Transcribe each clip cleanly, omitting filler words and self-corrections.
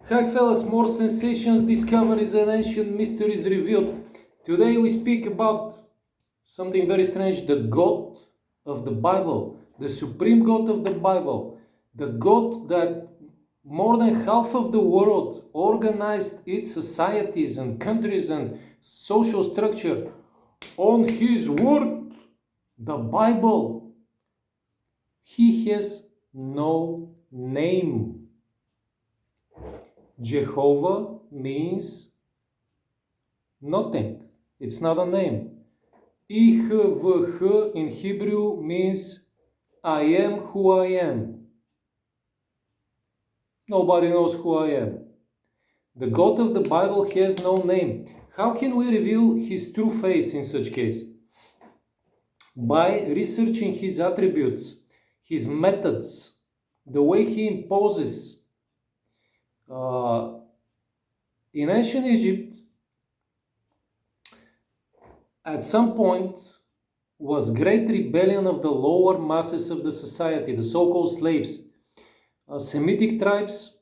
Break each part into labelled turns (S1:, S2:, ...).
S1: Hi fellas, more sensations, discoveries and ancient mysteries revealed. Today we speak about something very strange, the God of the Bible, the supreme God of the Bible, the God that more than half of the world organized its societies and countries and social structure on His Word, the Bible. He has no name. Jehovah means nothing. It's not a name. Jehovah in Hebrew means I am who I am. Nobody knows who I am. The God of the Bible has no name. How can we reveal His true face in such case? By researching His attributes, His methods, the way He imposes. In ancient Egypt, at some point, was great rebellion of the lower masses of the society, the so-called slaves, Semitic tribes,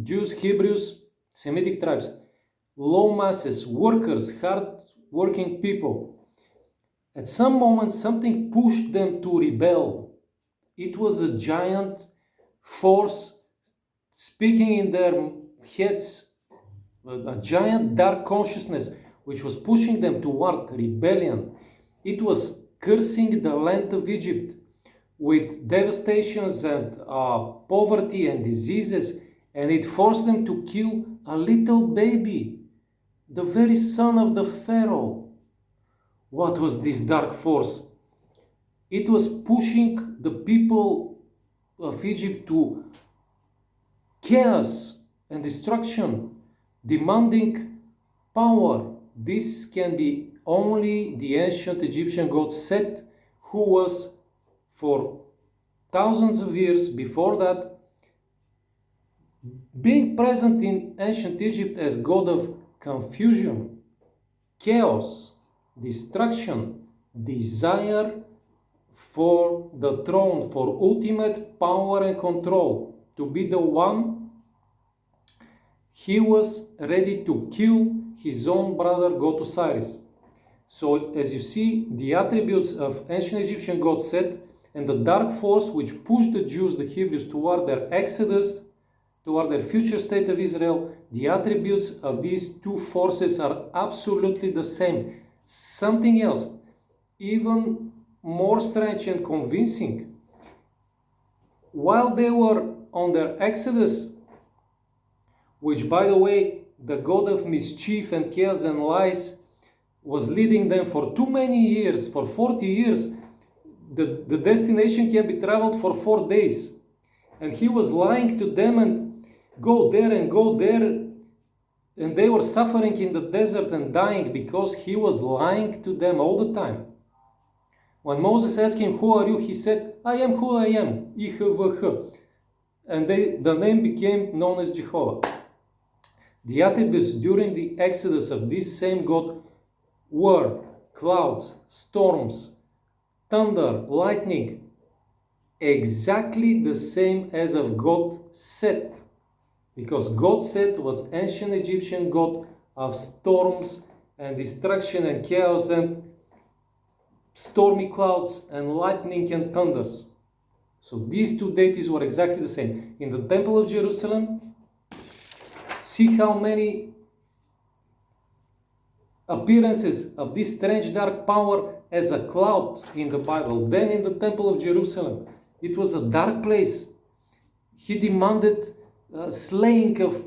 S1: Jews, Hebrews, Semitic tribes, low masses, workers, hard-working people. At some moment, something pushed them to rebel. It was a giant force speaking in their heads, a giant dark consciousness which was pushing them toward rebellion. It was cursing the land of Egypt with devastations and poverty and diseases, and it forced them to kill a little baby, the very son of the Pharaoh. What was this dark force? It was pushing the people of Egypt to chaos and destruction, demanding power. This can be only the ancient Egyptian god Seth, who was for thousands of years before that being present in ancient Egypt as god of confusion, chaos, destruction, desire for the throne, for ultimate power and control, to be the one. He was ready to kill his own brother god Osiris. So as you see, the attributes of ancient Egyptian god Seth and the dark force which pushed the Jews, the Hebrews, toward their exodus, toward their future state of Israel, the attributes of these two forces are absolutely the same. Something else, even more strange and convincing. While they were on their exodus, which, by the way, the god of mischief and chaos and lies was leading them for too many years, for 40 years, the destination can be traveled for 4 days. And he was lying to them and go there and go there. And they were suffering in the desert and dying because he was lying to them all the time. When Moses asked him, "Who are you?" he said, "I am who I am, Jehovah." And the name became known as Jehovah. The attributes during the exodus of this same God were clouds, storms, thunder, lightning, exactly the same as of God Seth, because God Seth was ancient Egyptian god of storms and destruction and chaos and stormy clouds and lightning and thunders. So these two deities were exactly the same. In the Temple of Jerusalem, see how many appearances of this strange dark power as a cloud in the Bible. Then in the Temple of Jerusalem, it was a dark place. He demanded slaying of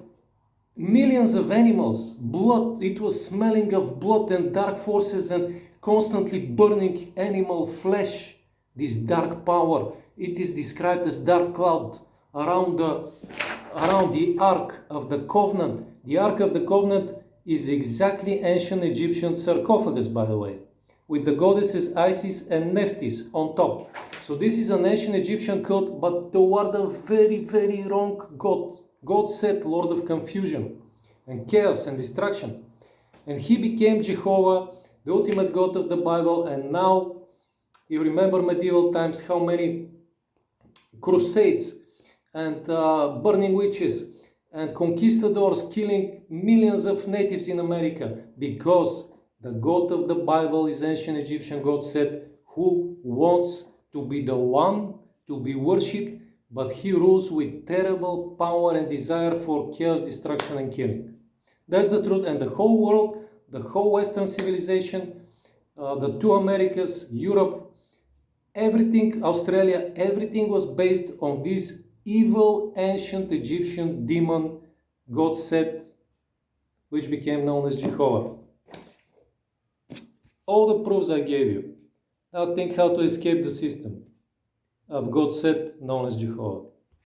S1: millions of animals, blood. It was smelling of blood and dark forces and constantly burning animal flesh. This dark power, it is described as dark cloud around the Ark of the Covenant. The Ark of the Covenant is exactly ancient Egyptian sarcophagus, by the way, with the goddesses Isis and Nephthys on top. So this is an ancient Egyptian cult, but toward a very, very wrong God. God Seth, Lord of confusion and chaos and destruction. And he became Jehovah, the ultimate God of the Bible. And now, you remember medieval times, how many crusades and burning witches and conquistadors killing millions of natives in America, because the God of the Bible is ancient Egyptian God Seth, who wants to be the one to be worshipped, but he rules with terrible power and desire for chaos, destruction, and killing. That's the truth, and the whole world, the whole Western civilization, the two Americas, Europe, everything, Australia, everything was based on this evil ancient Egyptian demon God Seth, which became known as Jehovah. All the proofs I gave you. Now think how to escape the system of God Seth, known as Jehovah.